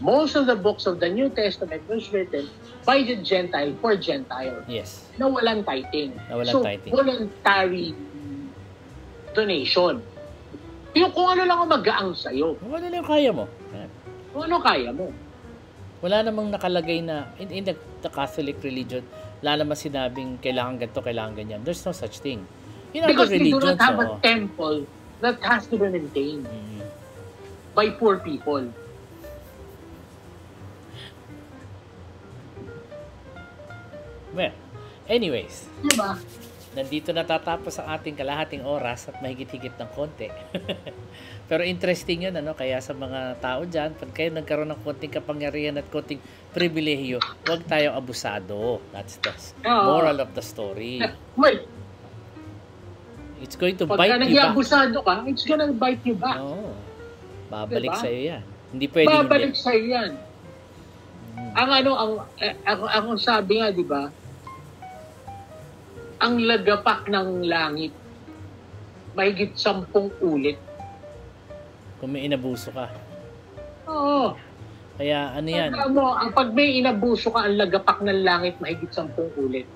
S2: Most of the books of the New Testament was written by the Gentile for Gentile.
S1: Yes.
S2: Na walang tithing.
S1: Tithing.
S2: Voluntary donation. Yung kung ano lang ang mag-aang sa'yo.
S1: Kung ano lang kaya mo.
S2: Kung ano kaya mo.
S1: Wala namang nakalagay na, in the Catholic religion, wala namang sinabing kailangan ganito, kailangan ganyan. There's no such thing. In
S2: Because
S1: other
S2: we do
S1: religions,
S2: not have a temple that has to be maintained by poor people.
S1: Well, anyways.
S2: Diba?
S1: Nandito natatapos ang ating kalahating oras at mahigit-higit ng konti. Pero interesting yun, kaya sa mga tao dyan, pag kayo nagkaroon ng konting kapangyarihan at konting pribilehiyo, huwag tayong abusado. That's the moral of the story.
S2: Well,
S1: it's going to bite you
S2: pagka
S1: back.
S2: nag-abusado ka, it's gonna bite you back.
S1: Oo. Babalik
S2: diba?
S1: Sa'yo yan. Hindi pwedeng
S2: babalik sa'yo yan. Ang sabi nga, di ba, ang lagapak ng langit, mahigit 10 ulit.
S1: Kung may inabuso ka.
S2: Oo.
S1: Kaya ano yan?
S2: Pag may inabuso ka, ang lagapak ng langit, mahigit 10 ulit.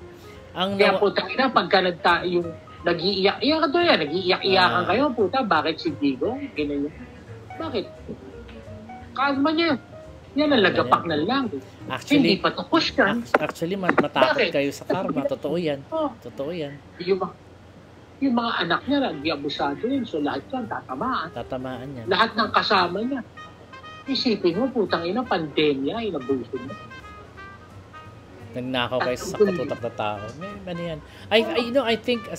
S2: Kaya puta ina, pagka nag-iiyak-iyak ka doon yan, nag-iiyak-iyakan kayo, puta, bakit si Digo? Ganyan. Bakit? Kalma niya. Yan ang lagapak ng langit.
S1: Actually,
S2: hindi pa tapos yan.
S1: Actually, matakot kayo sa karma. Totoo yan. Totoo yan.
S2: Yung mga anak niya, nag-abusado yun. So lahat yan, tatamaan.
S1: Tatamaan yan.
S2: Lahat ng kasama niya. Isipin mo, putang ina, pandemya, inabuso mo.
S1: Nagnakaw kayo sa katutak na tao. May yan. I think,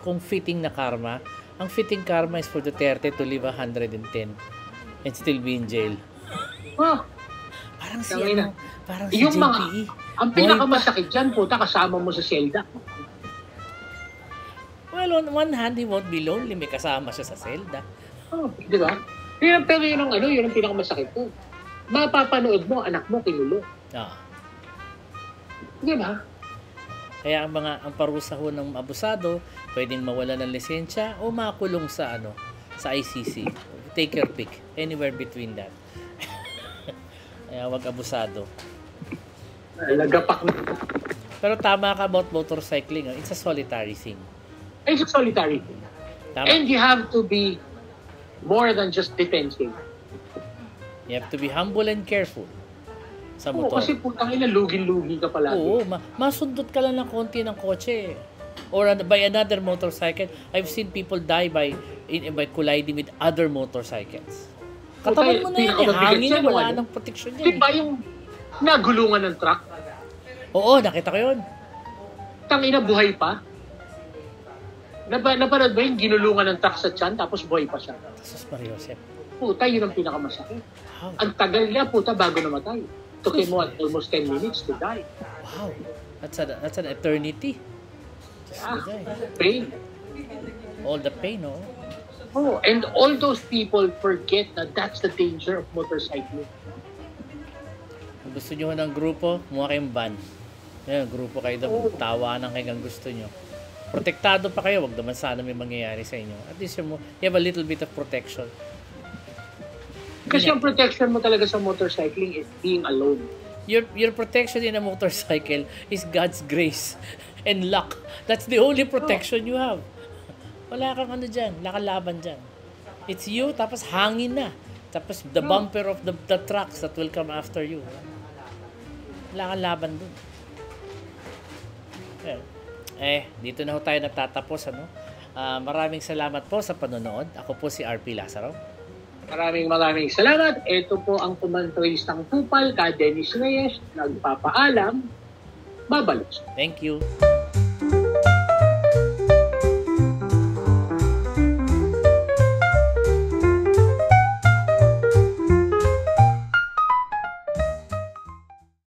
S1: kung fitting na karma, ang fitting karma is for Duterte to live 110 and still be in jail. Parang si JPE.
S2: Ang pinakamasakit dyan, puta, kasama mo sa selda.
S1: Well, on one hand, he won't be lonely. May kasama siya sa selda.
S2: Di ba? Pero yun ang pinakamasakit ko. Mapapanood mo, anak mo, kinulong. Di ba?
S1: Kaya ang parusa ho ng abusado, pwedeng mawala ng lisensya o makulong sa ICC. Take your pick. Anywhere between that. Kaya wag abusado.
S2: Lagapak na.
S1: Pero tama ka about motorcycling. It's a solitary thing.
S2: It's a solitary thing. Tama. And you have to be more than just defensive.
S1: You have to be humble and careful sa motor.
S2: Kasi putang ina, lugi-lugi ka palagi.
S1: Oo, masundot ka lang ng konti ng kotse. Or by another motorcycle. I've seen people die by colliding with other motorcycles. Katawan mo na yan, hangin na, wala nang protection yan.
S2: Di ba yung nagulungan ng truck?
S1: Oo, nakita ko yun.
S2: Tangina, buhay pa. Napanood ba yung ginulungan ng truck sa tiyan, tapos buhay pa siya?
S1: Jesus Maria Josep.
S2: Puta, yun ang pinakamasakit.
S1: Wow.
S2: Ang tagal niya, puta, bago namatay. Took him almost 10 minutes to die.
S1: Wow. That's an eternity.
S2: Pain.
S1: All the pain, no?
S2: Oh, and all those people forget that that's the danger of motorcycling.
S1: Kung gusto nyo ng grupo, kumuha kayong van. Ngayon, grupo kayo doon. Tawanan kayo kung gusto nyo. Protektado pa kayo. Wag naman sana may mangyayari sa inyo. At least you have a little bit of protection.
S2: Kasi yung protection mo talaga sa motorcycling is being alone.
S1: Your protection in a motorcycle is God's grace and luck. That's the only protection you have. Wala kang dyan, wala kang laban dyan. It's you, tapos hangin na. Tapos the bumper of the trucks that will come after you. Wala kang laban dun. Well, dito na ho tayo nagtatapos. Maraming salamat po sa panonood. Ako po si RP Lazaro.
S2: Maraming salamat. Ito po ang kumantristang kupal ka Dennis Reyes. Nagpapaalam. Babalik.
S1: Thank you.